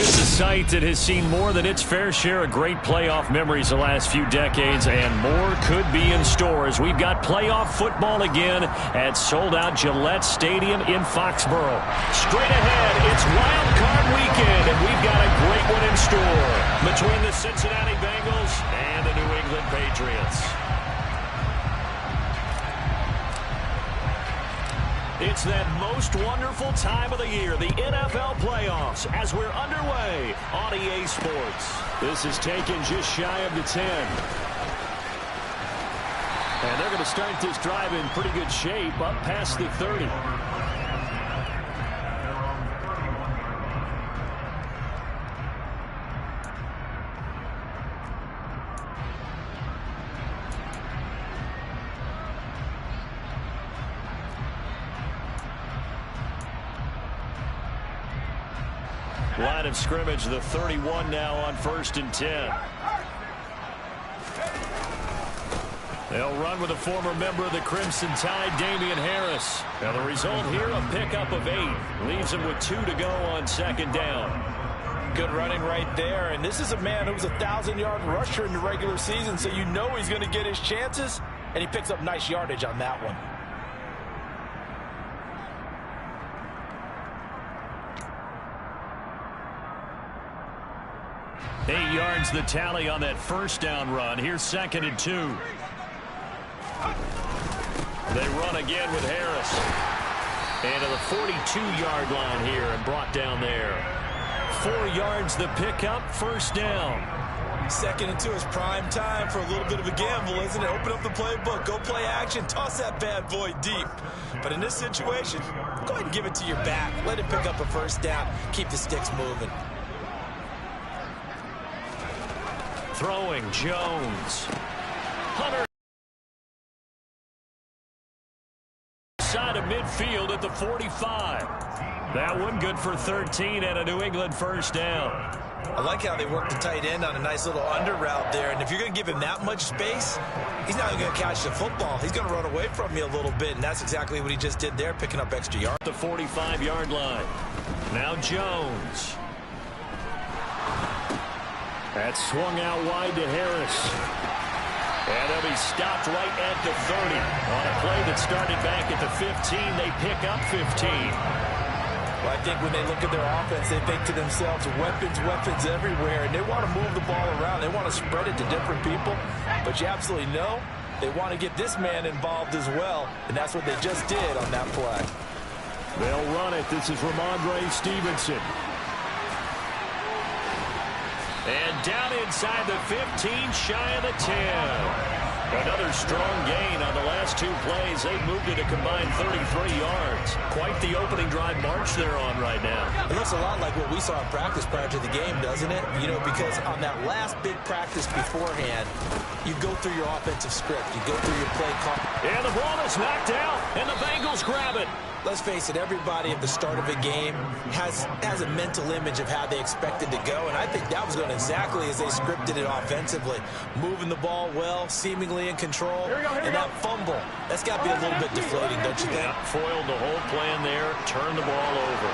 It's a site that has seen more than its fair share of great playoff memories the last few decades, and more could be in store as we've got playoff football again at sold-out Gillette Stadium in Foxborough. Straight ahead, it's Wild Card Weekend, and we've got a great one in store between the Cincinnati Bengals and the New England Patriots. It's that most wonderful time of the year, the NFL playoffs, as we're underway on EA Sports. This is taken just shy of the 10. And they're going to start this drive in pretty good shape, up past the 30. Line of scrimmage, the 31 now on 1st and 10. They'll run with a former member of the Crimson Tide, Damian Harris. Now the result here, a pickup of 8. Leaves him with 2 to go on 2nd down. Good running right there. And this is a man who was a 1,000-yard rusher in the regular season, so you know he's going to get his chances. And he picks up nice yardage on that one. 8 yards the tally on that 1st down run. Here's 2nd and 2. They run again with Harris. And to the 42-yard line here and brought down there. 4 yards the pickup, 1st down. 2nd and 2 is prime time for a little bit of a gamble, isn't it? Open up the playbook, go play action, toss that bad boy deep. But in this situation, go ahead and give it to your back. Let it pick up a 1st down. Keep the sticks moving. Throwing, Jones. Hunter. Side of midfield at the 45. That one good for 13 and a New England 1st down. I like how they work the tight end on a nice little under route there. And if you're going to give him that much space, he's not going to catch the football. He's going to run away from you a little bit. And that's exactly what he just did there, picking up extra yards. The 45-yard line. Now Jones. That swung out wide to Harris. And they'll be stopped right at the 30. On a play that started back at the 15, they pick up 15. Well, I think when they look at their offense, they think to themselves, weapons, weapons everywhere. And they want to move the ball around. They want to spread it to different people. But you absolutely know they want to get this man involved as well. And that's what they just did on that play. They'll run it. This is Ramondre Stevenson. And down inside the 15, shy of the 10. Another strong gain on the last 2 plays. They've moved it a combined 33 yards. Quite the opening drive march they're on right now. It looks a lot like what we saw in practice prior to the game, doesn't it? You know, because on that last big practice beforehand, you go through your offensive script. You go through your play call. And the ball is knocked out, and the Bengals grab it. Let's face it, everybody at the start of a game has a mental image of how they expect it to go, and I think that was going exactly as they scripted it offensively. Moving the ball well, seemingly in control, and that fumble, that's got to be a little bit deflating, don't you think? Yeah, foiled the whole plan there, turned the ball over.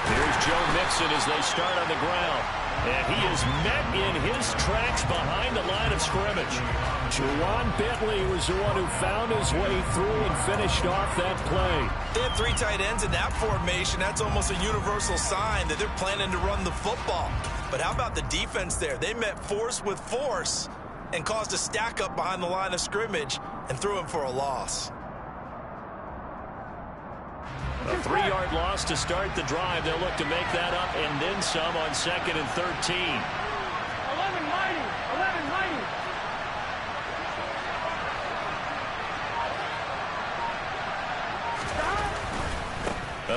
Here's Joe Mixon as they start on the ground. And he is met in his tracks behind the line of scrimmage. Juwan Bentley was the one who found his way through and finished off that play. They have 3 tight ends in that formation. That's almost a universal sign that they're planning to run the football. But how about the defense there? They met force with force and caused a stack up behind the line of scrimmage and threw him for a loss. A 3-yard loss to start the drive. They'll look to make that up and then some on 2nd and 13. 11 mighty. 11 mighty.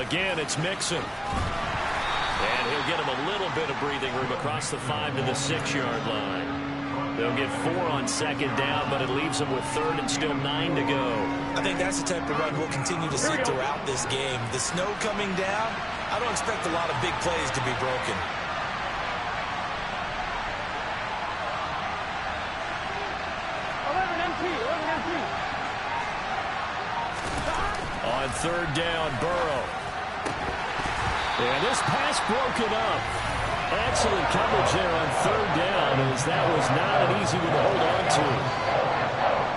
Again, it's Mixon. And he'll get him a little bit of breathing room across the 5 to the 6-yard line. They'll get 4 on 2nd down, but it leaves them with 3rd and still 9 to go. I think that's the type of run we'll continue to see throughout this game. The snow coming down, I don't expect a lot of big plays to be broken. 11 MP. On third down, Burrow. And this pass broken up. Excellent coverage there on third down, as that was not an easy one to hold on to.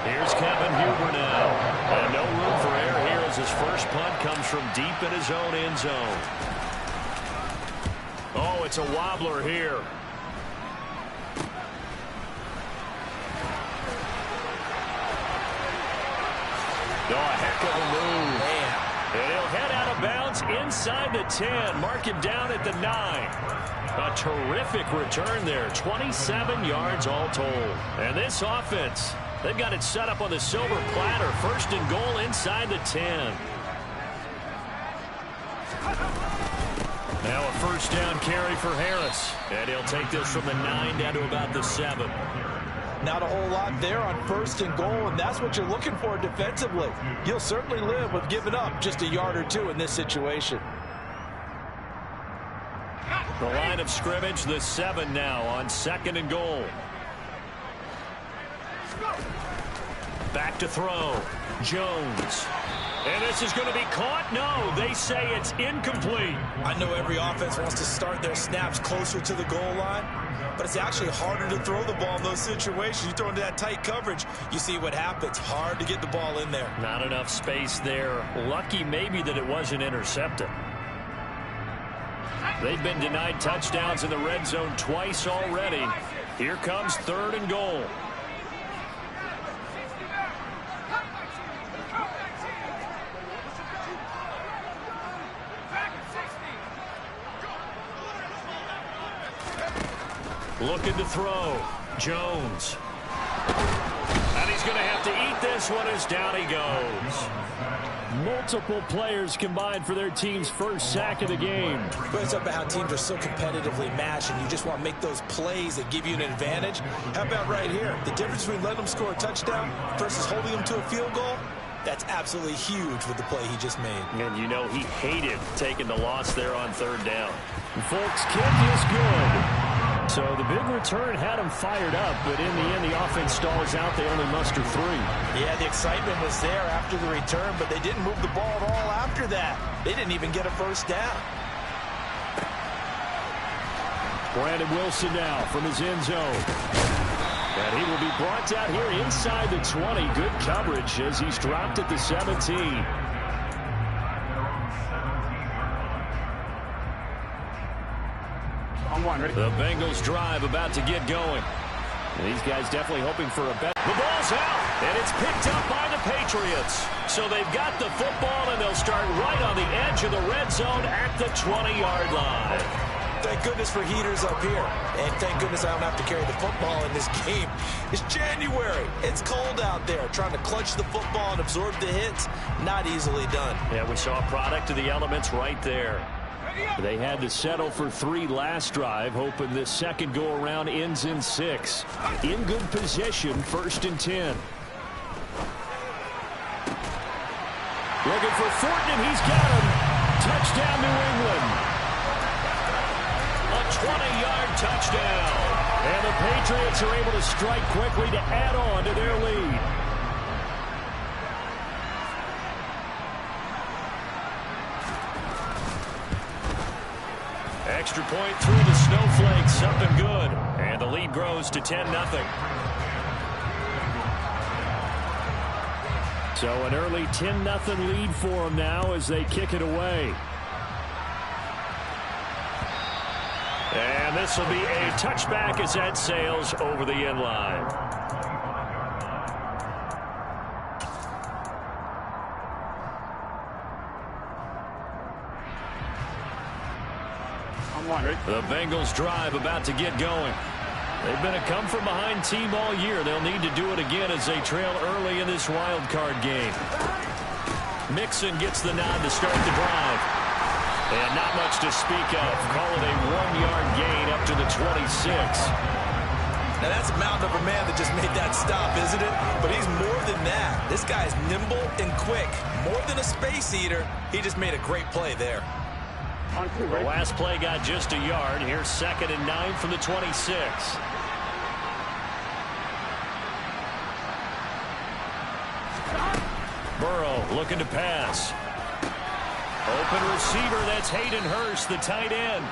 Here's Kevin Huber now. And no room for error here as his first punt comes from deep in his own end zone. Oh, it's a wobbler here. Oh, a heck of a move. Man. And he'll head out of bounds inside the 10. Mark him down at the 9. A terrific return there. 27 yards all told. And this offense, they've got it set up on the silver platter. First and goal inside the 10. Now a first down carry for Harris. And he'll take this from the 9 down to about the 7. Not a whole lot there on first and goal, and that's what you're looking for defensively. You'll certainly live with giving up just a yard or two in this situation. The line of scrimmage, the 7 now on second and goal. Back to throw. Jones. And this is going to be caught? No, they say it's incomplete. I know every offense wants to start their snaps closer to the goal line, but it's actually harder to throw the ball in those situations. You throw into that tight coverage, you see what happens. Hard to get the ball in there. Not enough space there. Lucky maybe that it wasn't intercepted. They've been denied touchdowns in the red zone twice already. Here comes third and goal. Looking to throw. Jones. And he's going to have to eat this one as down he goes. Multiple players combined for their team's first sack of the game. But it's up about how teams are so competitively matched, and you just want to make those plays that give you an advantage. How about right here? The difference between letting them score a touchdown versus holding them to a field goal, that's absolutely huge with the play he just made. And you know he hated taking the loss there on third down. And folks, kick is good. So the big return had them fired up, but in the end, the offense stalls out. They only muster 3. Yeah, the excitement was there after the return, but they didn't move the ball at all after that. They didn't even get a first down. Brandon Wilson now from his end zone. And he will be brought down here inside the 20. Good coverage as he's dropped at the 17. The Bengals drive about to get going. And these guys definitely hoping for a bet. The ball's out, and it's picked up by the Patriots. So they've got the football, and they'll start right on the edge of the red zone at the 20-yard line. Thank goodness for heaters up here. And thank goodness I don't have to carry the football in this game. It's January. It's cold out there. Trying to clutch the football and absorb the hits, not easily done. Yeah, we saw a product of the elements right there. They had to settle for 3 last drive, hoping this second go-around ends in 6. In good position, first and 10. Looking for Thornton, and he's got him. Touchdown, New England. A 20-yard touchdown. And the Patriots are able to strike quickly to add on to their lead. Extra point through the snowflakes, something good. And the lead grows to 10-0. So an early 10-0 lead for them now as they kick it away. And this will be a touchback as that sails over the end line. The Bengals drive about to get going. They've been a come-from-behind team all year. They'll need to do it again as they trail early in this wild card game. Mixon gets the nod to start the drive. And not much to speak of. Call it a 1-yard gain up to the 26. Now that's a mountain of a man that just made that stop, isn't it? But he's more than that. This guy's nimble and quick. More than a space eater. He just made a great play there. The last play got just a yard. Here's 2nd and 9 from the 26. Burrow looking to pass. Open receiver, that's Hayden Hurst, the tight end.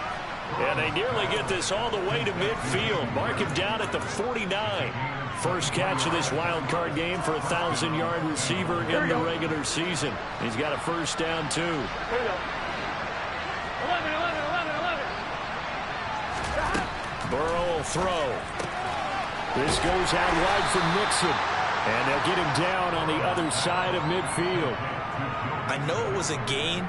And they nearly get this all the way to midfield. Mark him down at the 49. First catch of this wild card game for a 1,000-yard receiver in the regular season. He's got a first down, too. Here we go. 11, 11, 11, 11. Burrow will throw. This goes out wide for Mixon. And they'll get him down on the other side of midfield. I know it was a gain,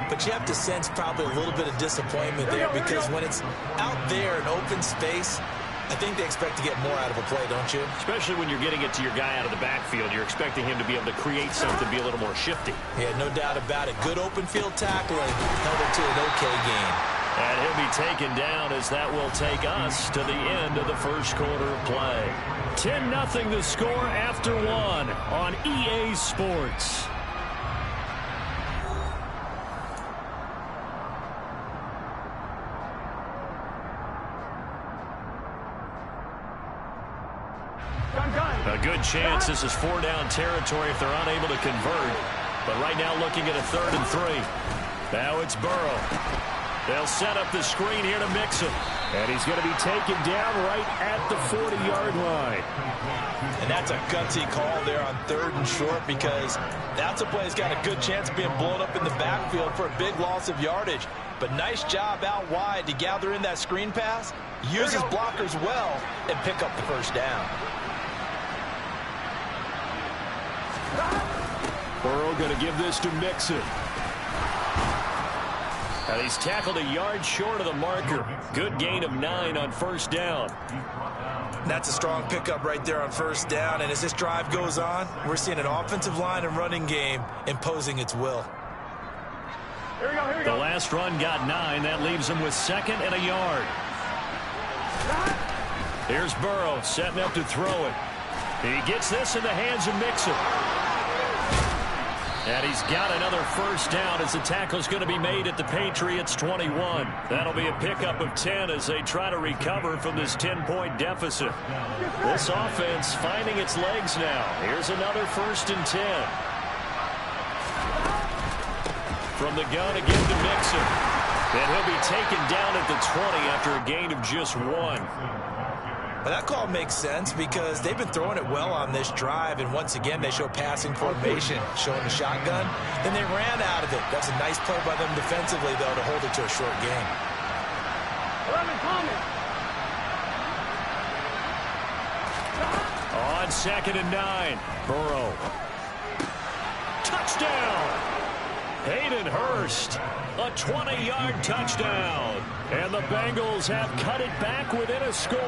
but you have to sense probably a little bit of disappointment there because when it's out there in open space, I think they expect to get more out of a play, don't you? Especially when you're getting it to your guy out of the backfield. You're expecting him to be able to create something, be a little more shifty. Yeah, no doubt about it. Good open field tackling, held it to an okay gain. And he'll be taken down as that will take us to the end of the first quarter of play. 10-0 the score after one on EA Sports. A good chance this is four-down territory if they're unable to convert. But right now looking at a 3rd and 3. Now it's Burrow. They'll set up the screen here to Mixon. And he's going to be taken down right at the 40-yard line. And that's a gutsy call there on 3rd and short because that's a play that's got a good chance of being blown up in the backfield for a big loss of yardage. But nice job out wide to gather in that screen pass, use his blockers well, and pick up the first down. Burrow going to give this to Mixon. And he's tackled a yard short of the marker. Good gain of 9 on first down. That's a strong pickup right there on first down. And as this drive goes on, we're seeing an offensive line and running game imposing its will. Here we go, here we go. The last run got 9. That leaves him with 2nd and a yard. Here's Burrow setting up to throw it. He gets this in the hands of Mixon. And he's got another first down as the tackle's going to be made at the Patriots' 21. That'll be a pickup of 10 as they try to recover from this 10-point deficit. This offense finding its legs now. Here's another 1st and 10. From the gun again to Mixon. And he'll be taken down at the 20 after a gain of just 1. But that call makes sense because they've been throwing it well on this drive, and once again they show passing formation, showing the shotgun. Then they ran out of it. That's a nice play by them defensively, though, to hold it to a short game. 11 coming. On 2nd and 9, Burrow. Touchdown! Hayden Hurst, a 20-yard touchdown. And the Bengals have cut it back within a score.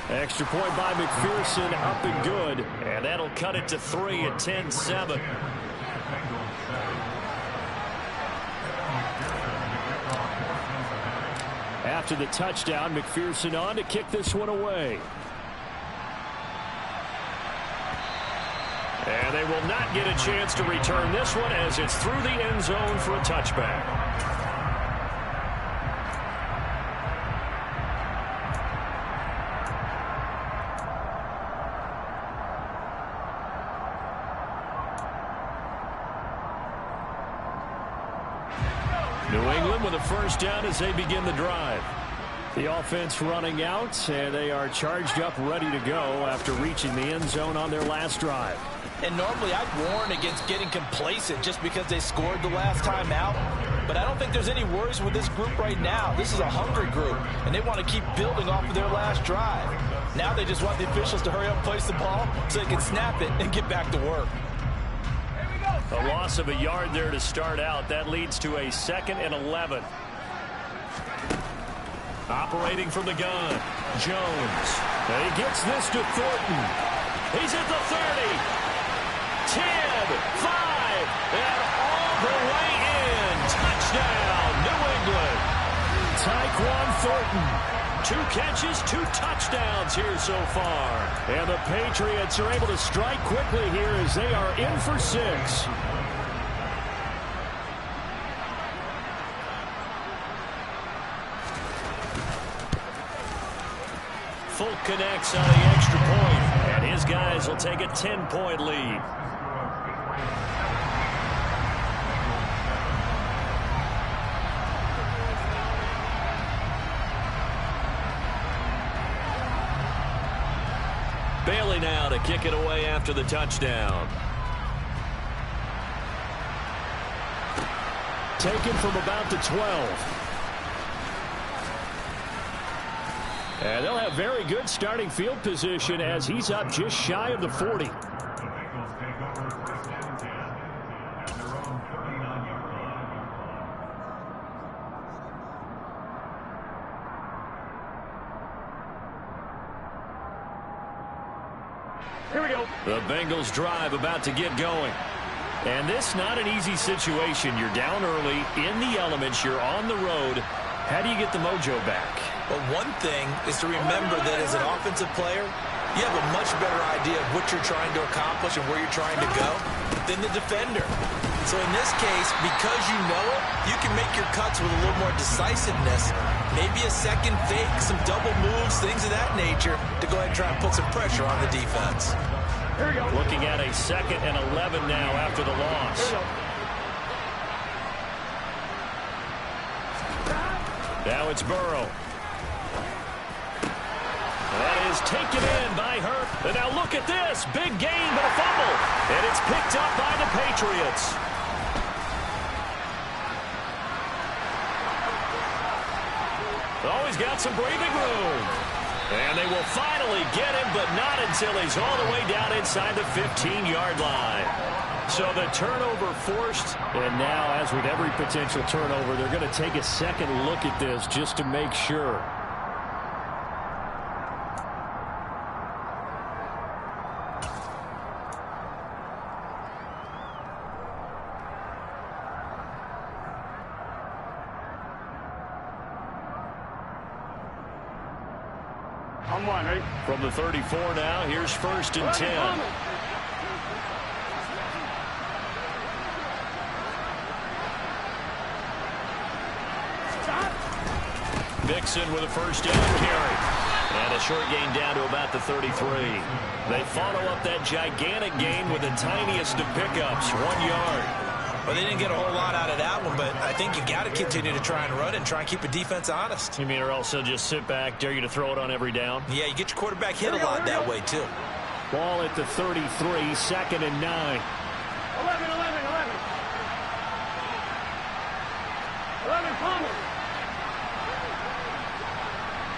Extra point by McPherson, up and good. And that'll cut it to 3 at 10-7. After the touchdown, McPherson on to kick this one away. And they will not get a chance to return this one as it's through the end zone for a touchback. New England with a first down as they begin the drive. The offense running out, and they are charged up, ready to go after reaching the end zone on their last drive. And normally I'd warn against getting complacent just because they scored the last time out. But I don't think there's any worries with this group right now. This is a hungry group, and they want to keep building off of their last drive. Now they just want the officials to hurry up and place the ball so they can snap it and get back to work. A loss of a yard there to start out. That leads to a 2nd and 11. Operating from the gun, Jones. And he gets this to Thornton. He's at the 30. 10, 5, and all the way in. Touchdown, New England. Tyquan Thornton. 2 catches, 2 touchdowns here so far. And the Patriots are able to strike quickly here as they are in for 6. Folk connects on the extra point, and his guys will take a 10-point lead. Bailey now to kick it away after the touchdown. Taken from about the 12. And they'll have very good starting field position as he's up just shy of the 40. Here we go. The Bengals drive about to get going. And this not an easy situation. You're down early, in the elements, you're on the road. How do you get the mojo back? Well, one thing is to remember that as an offensive player, you have a much better idea of what you're trying to accomplish and where you're trying to go than the defender. So in this case, because you know it, you can make your cuts with a little more decisiveness. Maybe a second fake, some double moves, things of that nature to go ahead and try and put some pressure on the defense. Here we go. Looking at a 2nd and 11 now after the loss. Now it's Burrow. That is taken in by Hurt. And now look at this. Big gain, but a fumble. And it's picked up by the Patriots. Always got some breathing room. And they will finally get him, but not until he's all the way down inside the 15-yard line. So the turnover forced, and now, as with every potential turnover, they're going to take a second look at this just to make sure. On one, ready? From the 34 now, here's 1st and 10. Mixon with a first down carry. And a short gain down to about the 33. They follow up that gigantic gain with the tiniest of pickups, 1 yard. Well, they didn't get a whole lot out of that one, but I think you got to continue to try and run and try and keep the defense honest. You mean, or else they'll just sit back, dare you to throw it on every down? Yeah, you get your quarterback hit a lot that way, too. Ball at the 33, 2nd and 9. 11, 11, 11. 11, Palmer.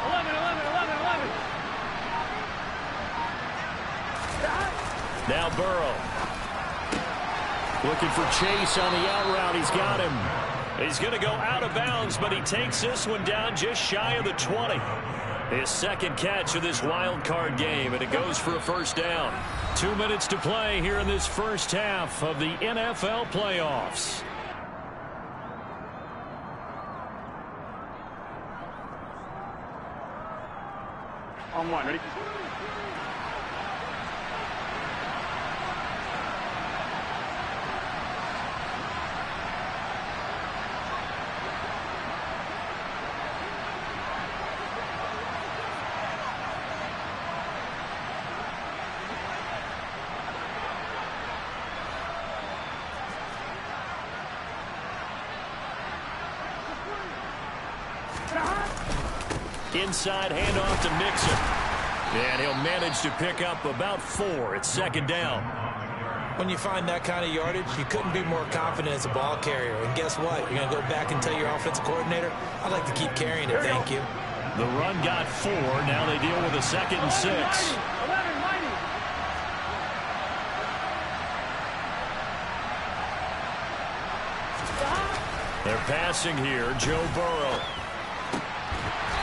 11, 11, 11, 11. Now Burrow. Looking for Chase on the out route. He's got him. He's going to go out of bounds, but he takes this one down just shy of the 20. His 2nd catch of this wild card game, and it goes for a first down. 2 minutes to play here in this first half of the NFL playoffs. On one, ready? Inside handoff to Mixon. And he'll manage to pick up about 4. It's 2nd down. When you find that kind of yardage, you couldn't be more confident as a ball carrier. And guess what? You're going to go back and tell your offensive coordinator, I'd like to keep carrying it, thank you. The run got 4. Now they deal with a 2nd and 6. 11, mighty. They're passing here. Joe Burrow.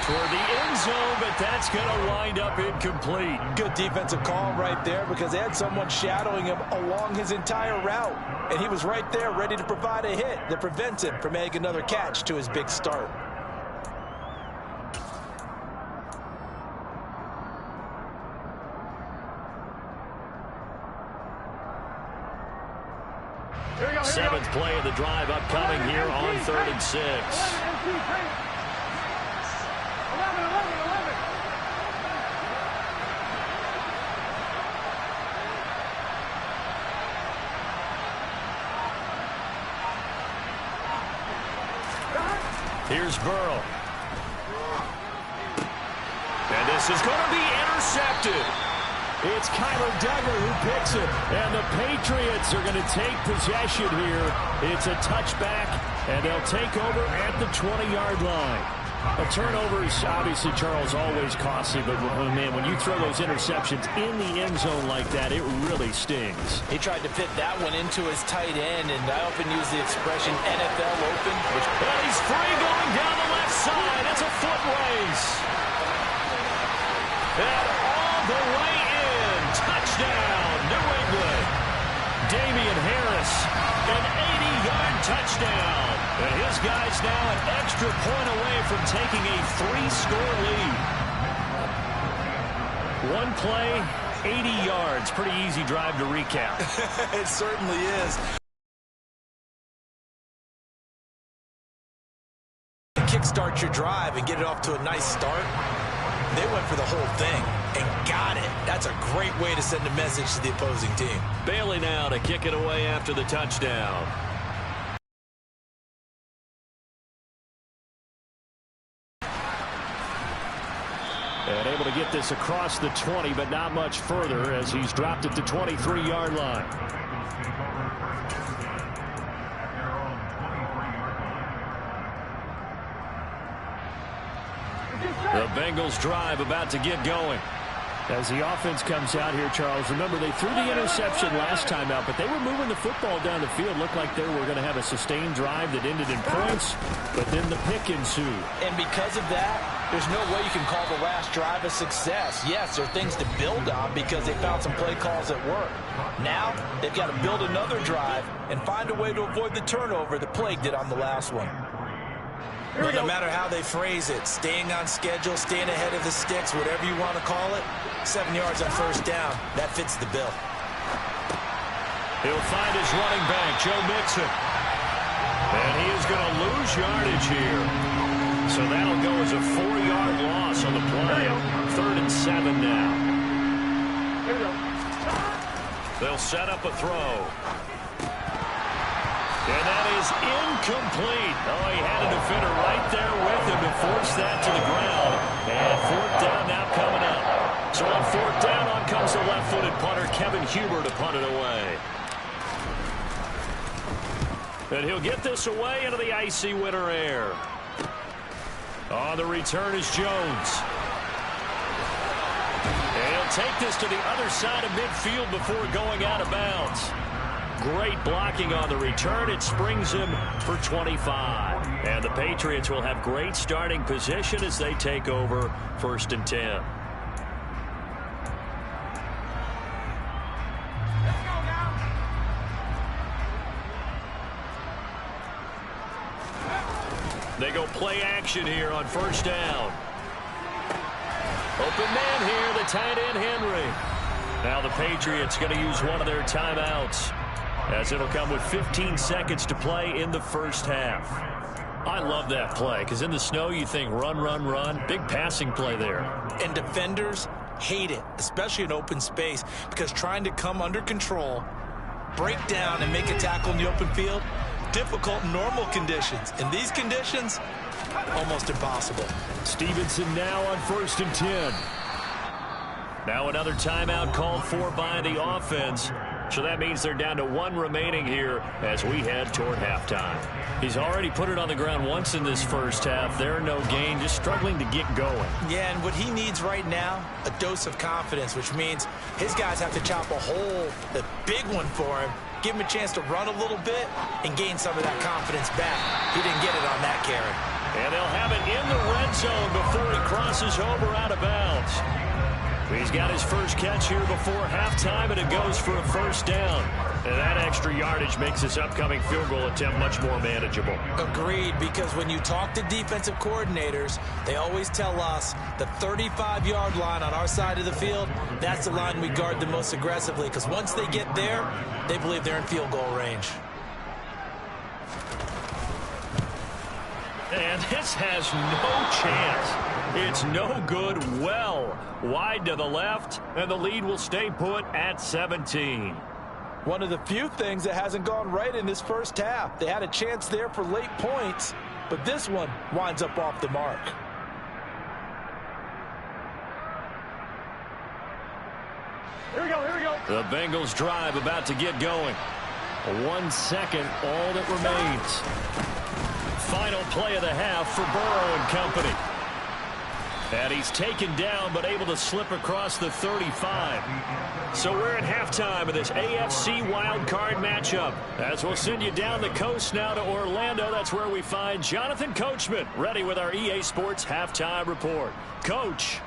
Toward the end zone, but that's going to wind up incomplete. Good defensive call right there because they had someone shadowing him along his entire route. And he was right there ready to provide a hit that prevents him from making another catch to his big start. Here we go, 7th play of the drive upcoming here on 3rd and 6. 11, 11, 11. Here's Burrow. And this is going to be intercepted. It's Kyler Duggar who picks it. And the Patriots are going to take possession here. It's a touchback, and they'll take over at the 20-yard line. A turnover is obviously, Charles, always costly, but, man, when you throw those interceptions in the end zone like that, it really stings. He tried to fit that one into his tight end, and I often use the expression NFL open. And he's free going down the left side. It's a foot race. And all the way in. Touchdown, New England. Damian Harris, an 80-yard touchdown. And his guys now an extra point away from taking a 3-score lead. One play, 80 yards. Pretty easy drive to recap. It certainly is. Kickstart your drive and get it off to a nice start. They went for the whole thing and got it. That's a great way to send a message to the opposing team. Bailey now to kick it away after the touchdown. And able to get this across the 20, but not much further as he's dropped at the 23-yard line. The Bengals drive about to get going. As the offense comes out here, Charles, remember they threw the interception last time out, but they were moving the football down the field. Looked like they were going to have a sustained drive that ended in points, but then the pick ensued. And because of that, there's no way you can call the last drive a success. Yes, there are things to build on because they found some play calls that work. Now, they've got to build another drive and find a way to avoid the turnover that plagued it on the last one. Well, no matter how they phrase it, staying on schedule, staying ahead of the sticks, whatever you want to call it, 7 yards on first down, that fits the bill. He'll find his running back, Joe Mixon. And he is going to lose yardage here. So that'll go as a 4-yard loss on the play. 3rd and 7 now. Here we go. They'll set up a throw. And that is incomplete. Oh, he had a defender right there with him to force that to the ground. And 4th down now coming up. So on 4th down, on comes the left-footed punter, Kevin Huber, to punt it away. And he'll get this away into the icy winter air. On the return is Jones. And he'll take this to the other side of midfield before going out of bounds. Great blocking on the return. It springs him for 25. And the Patriots will have great starting position as they take over 1st and 10. They go play action here on 1st down. Open man here, the tight end Henry. Now the Patriots going to use one of their timeouts, as it'll come with 15 seconds to play in the first half. I love that play, because in the snow you think run, run, run. Big passing play there. And defenders hate it, especially in open space, because trying to come under control, break down, and make a tackle in the open field, difficult in normal conditions. In these conditions, almost impossible. Stevenson now on 1st and 10. Now another timeout called for by the offense. So that means they're down to 1 remaining here as we head toward halftime. He's already put it on the ground once in this first half. They're no gain, just struggling to get going. Yeah, and what he needs right now, a dose of confidence, which means his guys have to chop a hole, a big one for him, give him a chance to run a little bit and gain some of that confidence back. He didn't get it on that carry. And they'll have it in the red zone before he crosses over out of bounds. He's got his first catch here before halftime, and it goes for a 1st down. And that extra yardage makes this upcoming field goal attempt much more manageable. Agreed, because when you talk to defensive coordinators, they always tell us the 35-yard line on our side of the field, that's the line we guard the most aggressively, because once they get there, they believe they're in field goal range. And this has no chance. It's no good, well wide to the left, and the lead will stay put at 17. One of the few things that hasn't gone right in this first half. They had a chance there for late points, but this one winds up off the mark. Here we go, here we go. The Bengals drive about to get going. 1 second, all that remains. Final play of the half for Burrow and company. And he's taken down, but able to slip across the 35. So we're at halftime of this AFC wildcard matchup. As we'll send you down the coast now to Orlando. That's where we find Jonathan Coachman, ready with our EA Sports halftime report. Coach.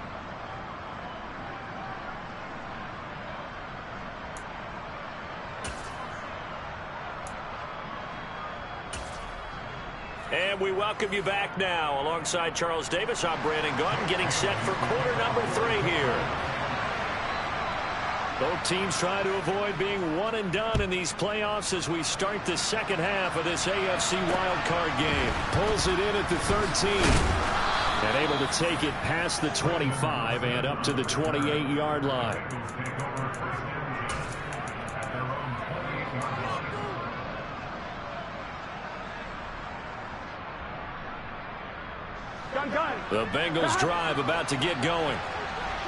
And we welcome you back now. Alongside Charles Davis, I'm Brandon Gaudin, getting set for quarter number 3 here. Both teams try to avoid being one and done in these playoffs as we start the second half of this AFC wildcard game. Pulls it in at the 13. And able to take it past the 25 and up to the 28-yard line. The Bengals drive about to get going.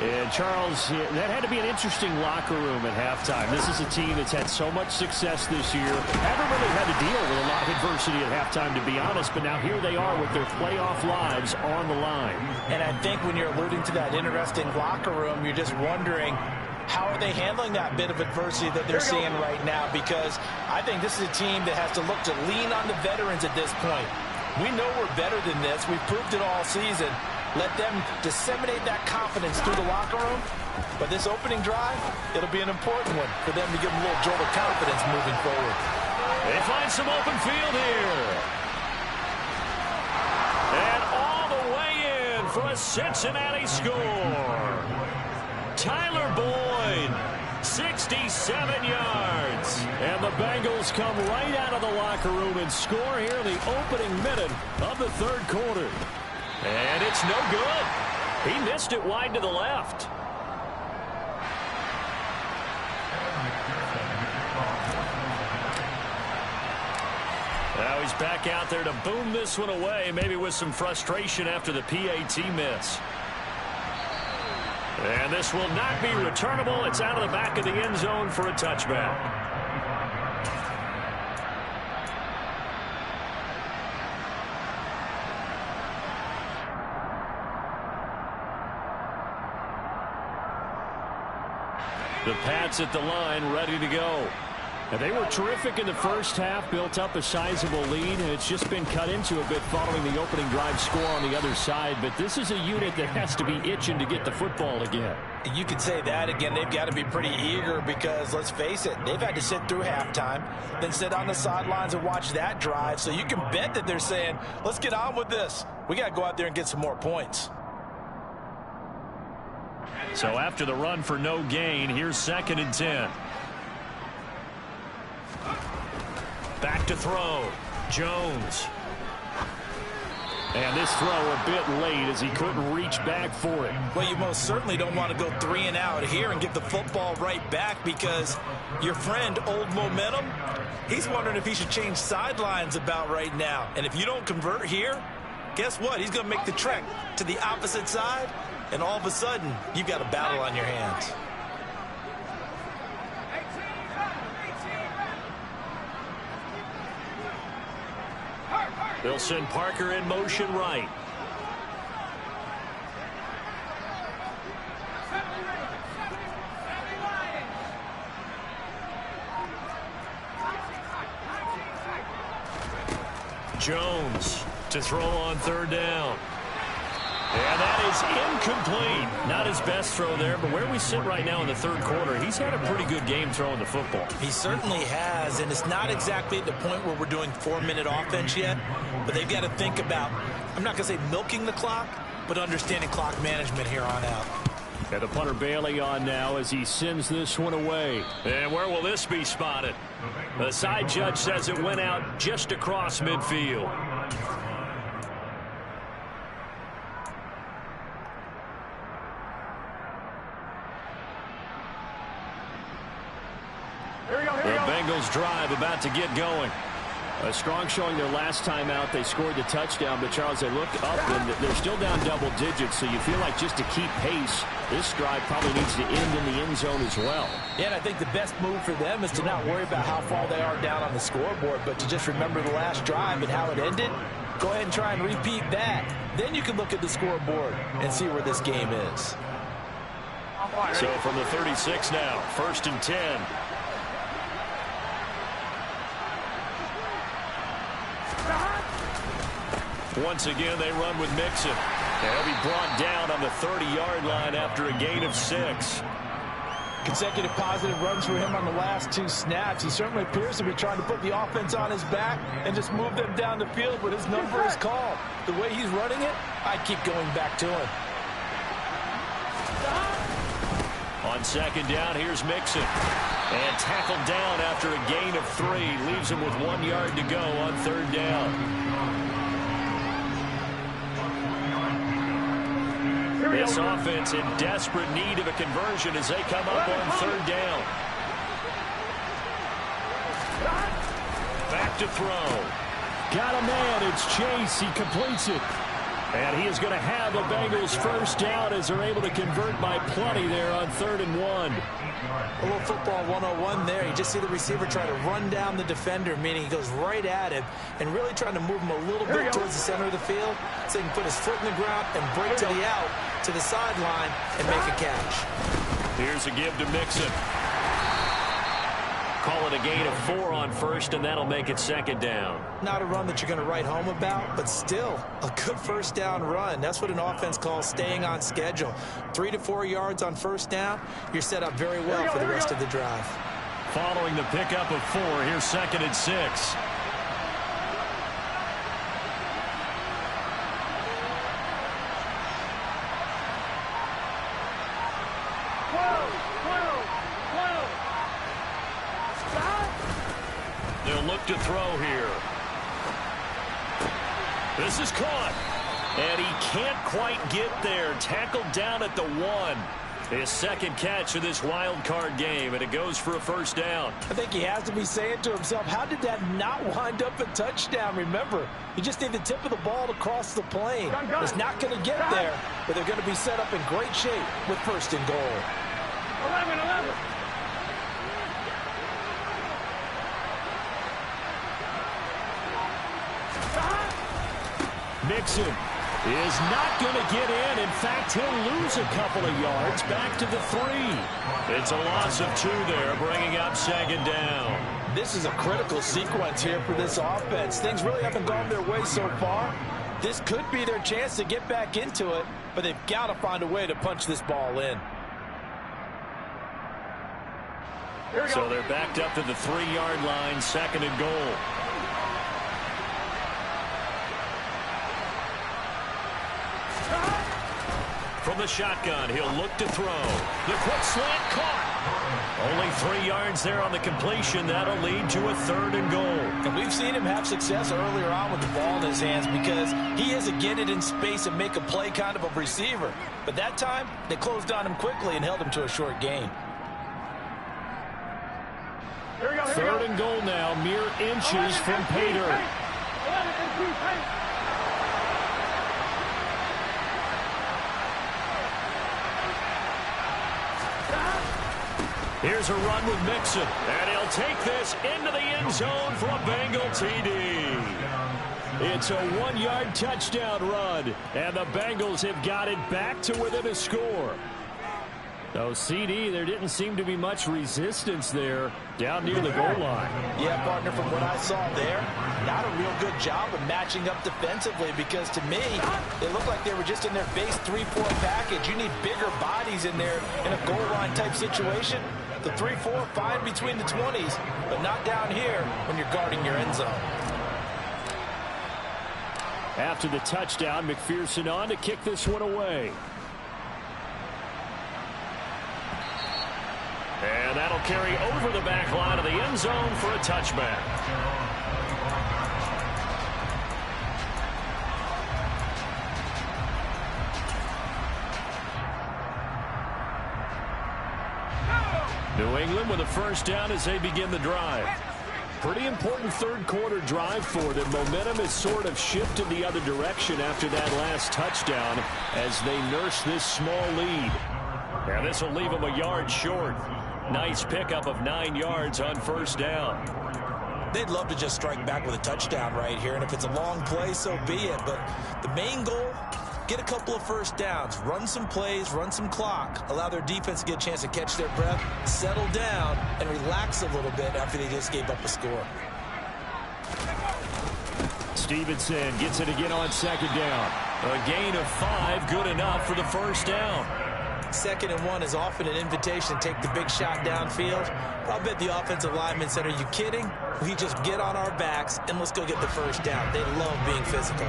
And Charles, that had to be an interesting locker room at halftime. This is a team that's had so much success this year. Haven't really had to deal with a lot of adversity at halftime, to be honest. But now here they are with their playoff lives on the line. And I think when you're alluding to that interesting locker room, you're just wondering, how are they handling that bit of adversity that they're seeing right now? Because I think this is a team that has to look to lean on the veterans at this point. We know we're better than this. We've proved it all season. Let them disseminate that confidence through the locker room. But this opening drive, it'll be an important one for them to give them a little jolt of confidence moving forward. They find some open field here. And all the way in for a Cincinnati score. Tyler Boyd, 67 yards. And the Bengals come right out of the locker room and score here in the opening minute of the third quarter. And it's no good. He missed it wide to the left. Now he's back out there to boom this one away, maybe with some frustration after the PAT miss. And this will not be returnable. It's out of the back of the end zone for a touchback. The Pats at the line, ready to go. And they were terrific in the first half, built up a sizable lead, and it's just been cut into a bit following the opening drive score on the other side. But this is a unit that has to be itching to get the football again. You could say that again. They've got to be pretty eager because, let's face it, they've had to sit through halftime, then sit on the sidelines and watch that drive. So you can bet that they're saying, let's get on with this. We got to go out there and get some more points. So after the run for no gain, here's 2nd and 10. Back to throw. Jones. And this throw a bit late as he couldn't reach back for it. Well, you most certainly don't want to go 3 and out here and get the football right back because your friend, Old Momentum, he's wondering if he should change sidelines about right now. And if you don't convert here, guess what? He's going to make the trek to the opposite side, and all of a sudden, you've got a battle on your hands. They'll send Parker in motion right. Jones to throw on 3rd down. And that is incomplete. Not his best throw there, but where we sit right now in the third quarter, he's had a pretty good game throwing the football. He certainly has, and it's not exactly at the point where we're doing 4-minute offense yet, but they've got to think about, I'm not going to say milking the clock, but understanding clock management here on out. And the punter Bailey on now as he sends this one away. And where will this be spotted? The side judge says it went out just across midfield. The Bengals drive about to get going. A strong showing their last time out. They scored the touchdown, but Charles, they looked up and they're still down double digits, so you feel like just to keep pace, this drive probably needs to end in the end zone as well. Yeah, and I think the best move for them is to not worry about how far they are down on the scoreboard, but to just remember the last drive and how it ended. Go ahead and try and repeat that. Then you can look at the scoreboard and see where this game is. So from the 36 now, 1st and 10. Once again, they run with Mixon. And he'll be brought down on the 30-yard line after a gain of 6. Consecutive positive runs for him on the last 2 snaps. He certainly appears to be trying to put the offense on his back and just move them down the field, but his number is called. The way he's running it, I'd keep going back to him. On 2nd down, here's Mixon. And tackled down after a gain of 3. Leaves him with 1 yard to go on 3rd down. This offense in desperate need of a conversion as they come up on 3rd down. Back to throw. Got a man. It's Chase. He completes it. And he is going to have the Bengals 1st down as they're able to convert by plenty there on 3rd and 1. A little football 101 there. You just see the receiver try to run down the defender, meaning he goes right at him and really trying to move him a little bit towards the center of the field so he can put his foot in the ground and break to the out, to the sideline, and make a catch. Here's a give to Mixon. Call it a gain of 4 on 1st, and that'll make it 2nd down. Not a run that you're going to write home about, but still a good 1st down run. That's what an offense calls staying on schedule. 3 to 4 yards on 1st down, you're set up very well for the rest of the drive. Following the pickup of 4, here's 2nd and 6. They'll look to throw here. This is caught. And he can't quite get there. Tackled down at the 1. His 2nd catch of this wild card game, and it goes for a 1st down. I think he has to be saying to himself, how did that not wind up a touchdown? Remember, you just need the tip of the ball to cross the plane. It's not going to get there, but they're going to be set up in great shape with 1st and goal. 11. Mixon is not going to get in. In fact, he'll lose a couple of yards back to the 3. It's a loss of 2 there, bringing up 2nd down. This is a critical sequence here for this offense. Things really haven't gone their way so far. This could be their chance to get back into it, but they've got to find a way to punch this ball in. So they're backed up to the 3-yard line, 2nd and goal. From the shotgun, he'll look to throw. The quick slant caught. Only 3 yards there on the completion. That'll lead to a 3rd and goal. And we've seen him have success earlier on with the ball in his hands because he is a get it in space and make a play kind of a receiver. But that time, they closed on him quickly and held him to a short gain. 3rd and goal now, mere inches from pay dirt. Here's a run with Mixon, and he'll take this into the end zone for a Bengal TD. It's a 1-yard touchdown run, and the Bengals have got it back to within a score. So, CD, there didn't seem to be much resistance there down near the goal line. Yeah, partner, from what I saw there, not a real good job of matching up defensively because, to me, it looked like they were just in their base 3-4 package. You need bigger bodies in there in a goal line type situation. The 3-4, fine between the 20s, but not down here when you're guarding your end zone. After the touchdown, McPherson on to kick this one away. And that'll carry over the back line of the end zone for a touchback. New England with a 1st down as they begin the drive. Pretty important third quarter drive for them. Momentum has sort of shifted the other direction after that last touchdown as they nurse this small lead. And this will leave them a yard short. Nice pickup of 9 yards on first down. They'd love to just strike back with a touchdown right here, and if it's a long play, so be it. But the main goal, get a couple of first downs, run some plays, run some clock, allow their defense to get a chance to catch their breath, settle down, and relax a little bit after they just gave up a score. Stevenson gets it again on second down. A gain of 5, good enough for the first down. 2nd and 1 is often an invitation to take the big shot downfield. I'll bet the offensive lineman said, are you kidding? We just get on our backs and let's go get the first down. They love being physical.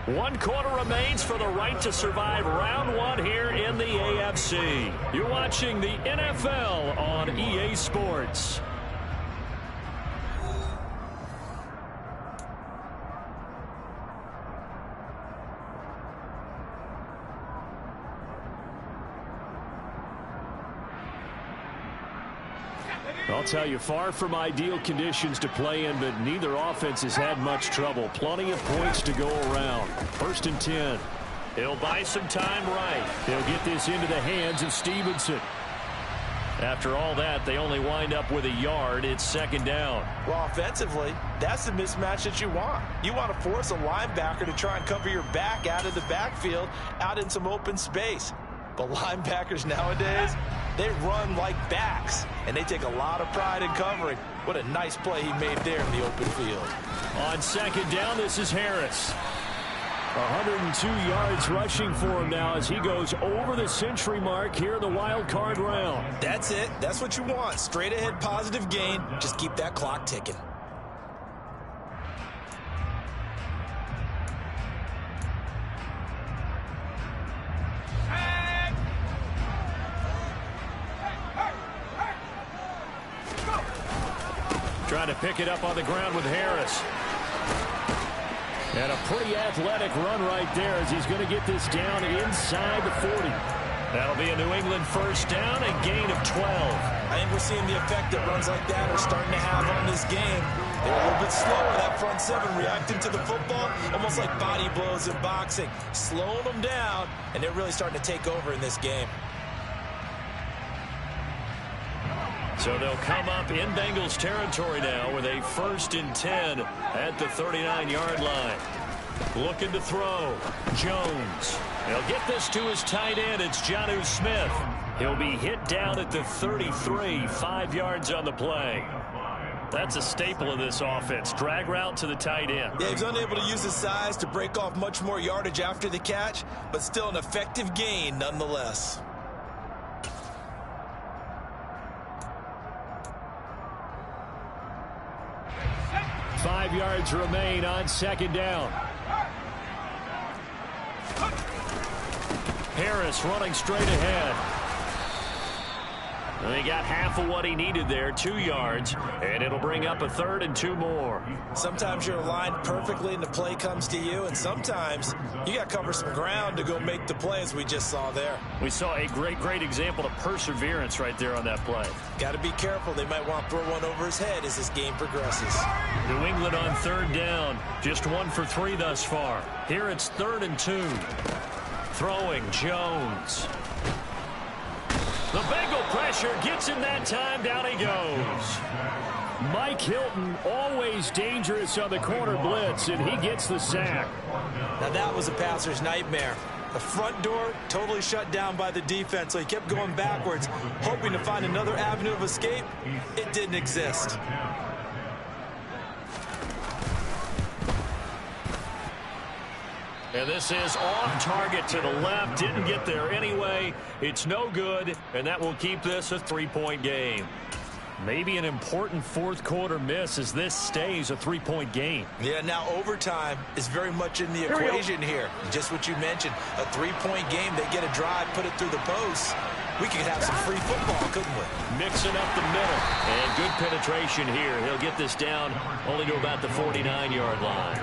One quarter remains for the right to survive round 1 here in the AFC. You're watching the NFL on EA Sports. I'll tell you, far from ideal conditions to play in, but neither offense has had much trouble. Plenty of points to go around. 1st and 10. He'll buy some time right. He'll get this into the hands of Stevenson. After all that, they only wind up with a yard. It's 2nd down. Well, offensively, that's the mismatch that you want. You want to force a linebacker to try and cover your back out of the backfield, out in some open space. But linebackers nowadays, they run like backs, and they take a lot of pride in covering. What a nice play he made there in the open field. On 2nd down, this is Harris. 102 yards rushing for him now as he goes over the century mark here in the wild card round. That's it. That's what you want. Straight ahead positive gain. Just keep that clock ticking. Trying to pick it up on the ground with Harris. And a pretty athletic run right there as he's going to get this down inside the 40. That'll be a New England first down, a gain of 12. I think we're seeing the effect that runs like that are starting to have on this game. They're a little bit slower, that front 7, reacting to the football, almost like body blows in boxing. Slowing them down, and they're really starting to take over in this game. So they'll come up in Bengals territory now with a 1st and 10 at the 39-yard line. Looking to throw. Jones. He'll get this to his tight end. It's Jonnu Smith. He'll be hit down at the 33, 5 yards on the play. That's a staple of this offense. Drag route to the tight end. Yeah, he's unable to use his size to break off much more yardage after the catch, but still an effective gain nonetheless. Five yards remain on 2nd down. Harris running straight ahead. And he got half of what he needed there, 2 yards, and it'll bring up a 3rd and 2 more. Sometimes you're aligned perfectly and the play comes to you, and sometimes you got to cover some ground to go make the play, as we just saw there. We saw a great example of perseverance right there on that play. Got to be careful. They might want to throw one over his head as this game progresses. New England on 3rd down, just 1 for 3 thus far. Here it's 3rd and 2. Throwing Jones. The Bengal pressure gets him that time. Down he goes. Mike Hilton, always dangerous on the corner blitz, and he gets the sack. Now that was a passer's nightmare. The front door totally shut down by the defense, so he kept going backwards, hoping to find another avenue of escape. It didn't exist. And this is off target to the left. Didn't get there anyway. It's no good, and that will keep this a 3-point game. Maybe an important fourth quarter miss as this stays a three-point game. Yeah, now overtime is very much in the equation here. Just what you mentioned, a three-point game. They get a drive, put it through the post. We could have some free football, couldn't we? Mixing up the middle. And good penetration here. He'll get this down only to about the 49-yard line.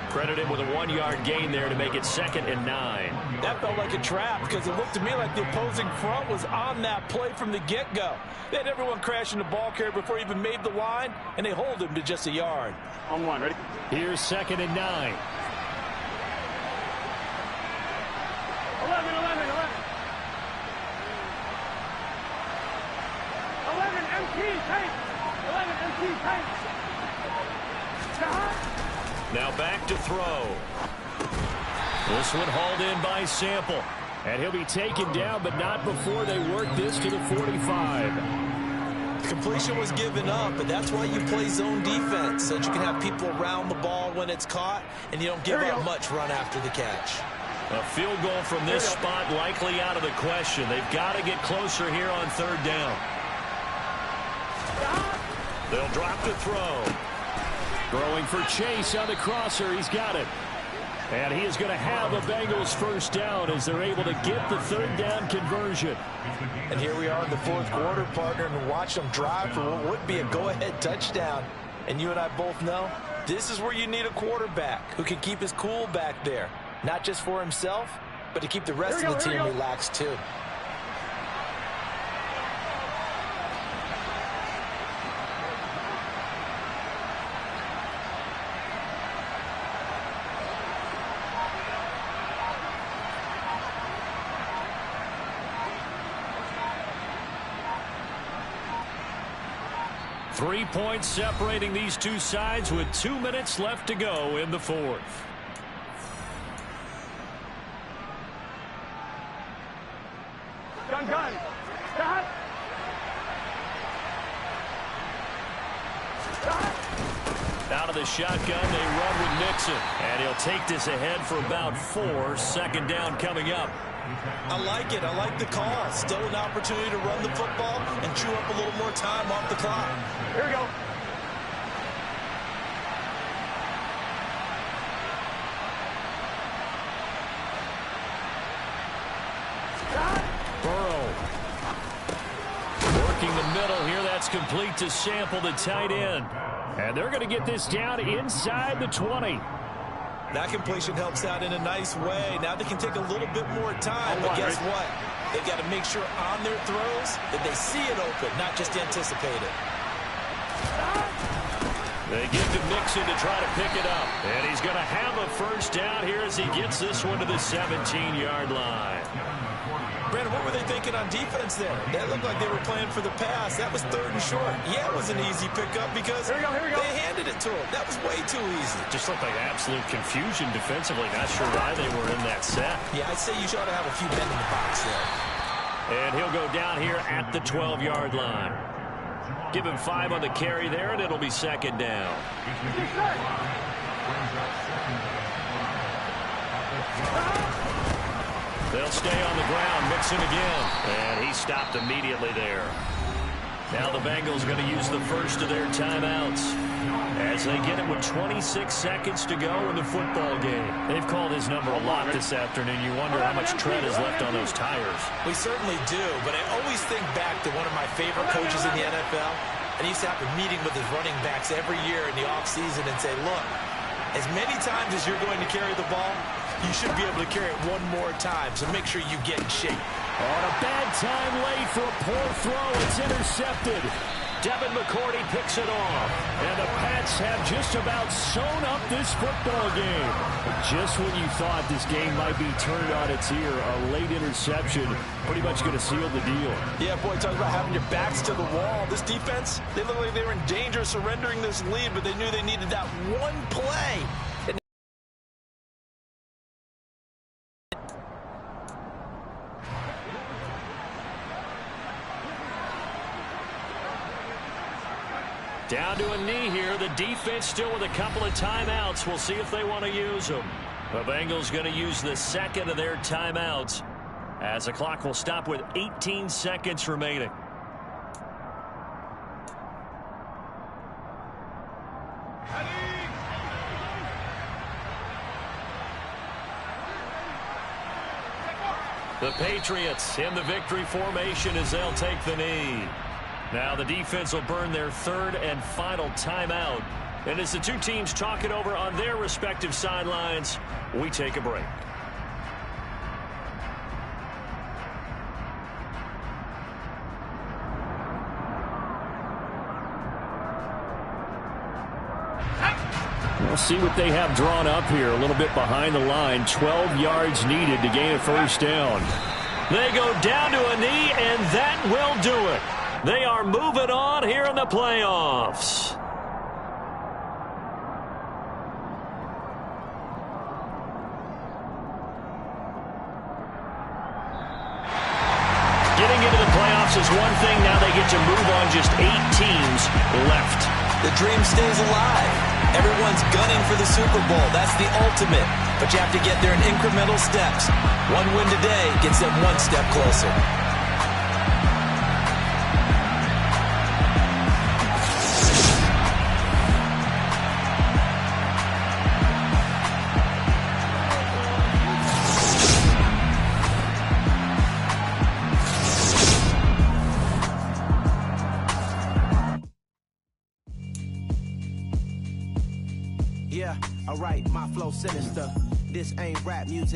Credit him with a 1-yard gain there to make it 2nd and 9. That felt like a trap because it looked to me like the opposing front was on that play from the get-go. They had everyone crashing the ball carrier before he even made the line, and they hold him to just a yard. On one, ready? Here's 2nd and 9. 11, 11, 11. 11 MT tank. 11 MT tank. Now back to throw. This one hauled in by Sample. And he'll be taken down, but not before they work this to the 45. Completion was given up, but that's why you play zone defense, so that you can have people around the ball when it's caught, and you don't give up much run after the catch. A field goal from this spot likely out of the question. They've got to get closer here on 3rd down. They'll drop the throw. Throwing for Chase on the crosser. He's got it. And he is going to have a Bengals first down as they're able to get the 3rd down conversion. And here we are in the 4th quarter, partner, and watch them drive for what would be a go-ahead touchdown. And you and I both know this is where you need a quarterback who can keep his cool back there. Not just for himself, but to keep the rest of the team relaxed, too. Three points separating these two sides with 2 minutes left to go in the 4th. Gun, gun. Stop. Out of the shotgun, they run with Nixon. And he'll take this ahead for about 4. 2nd down coming up. I like it. I like the call. Still an opportunity to run the football and chew up a little more time off the clock. Here we go. Burrow. Working the middle here. That's complete to Sample, the tight end. And they're going to get this down inside the 20. That completion helps out in a nice way. Now they can take a little bit more time, but guess what? They've got to make sure on their throws that they see it open, not just anticipate it. They give to Nixon to try to pick it up. And he's going to have a first down here as he gets this one to the 17-yard line. Brandon, what were they thinking on defense there? That looked like they were playing for the pass. That was 3rd and short. Yeah, it was an easy pickup because here we go. They handed it to him. That was way too easy. Just looked like absolute confusion defensively. Not sure why they were in that set. Yeah, I'd say you ought to have a few men in the box there. And he'll go down here at the 12-yard line. Give him 5 on the carry there, and it'll be 2nd down. They'll stay on the ground, Mixon again. And he stopped immediately there. Now the Bengals going to use the first of their timeouts as they get it with 26 seconds to go in the football game. They've called his number a lot this afternoon. You wonder how much tread is left on those tires. We certainly do, but I always think back to one of my favorite coaches in the NFL. And he used to have a meeting with his running backs every year in the offseason and say, look, as many times as you're going to carry the ball, you should be able to carry it one more time, so make sure you get in shape. On a bad time late for a poor throw. It's intercepted. Devin McCourty picks it off. And the Pats have just about sewn up this football game. Just when you thought this game might be turned on its ear, a late interception pretty much going to seal the deal. Yeah, boy, talk about having your backs to the wall. This defense, they look like they were in danger of surrendering this lead, but they knew they needed that one play. Down to a knee here. The defense still with a couple of timeouts. We'll see if they want to use them. The Bengals going to use the second of their timeouts as the clock will stop with 18 seconds remaining. The Patriots in the victory formation as they'll take the knee. Now the defense will burn their third and final timeout. And as the two teams talk it over on their respective sidelines, we take a break. We'll see what they have drawn up here. A little bit behind the line. 12 yards needed to gain a first down. They go down to a knee, and that will do it. They are moving on here in the playoffs. Getting into the playoffs is one thing. Now they get to move on. Just 8 teams left. The dream stays alive. Everyone's gunning for the Super Bowl. That's the ultimate. But you have to get there in incremental steps. One win today gets them one step closer. Yeah, alright, my flow sinister. This ain't rap music.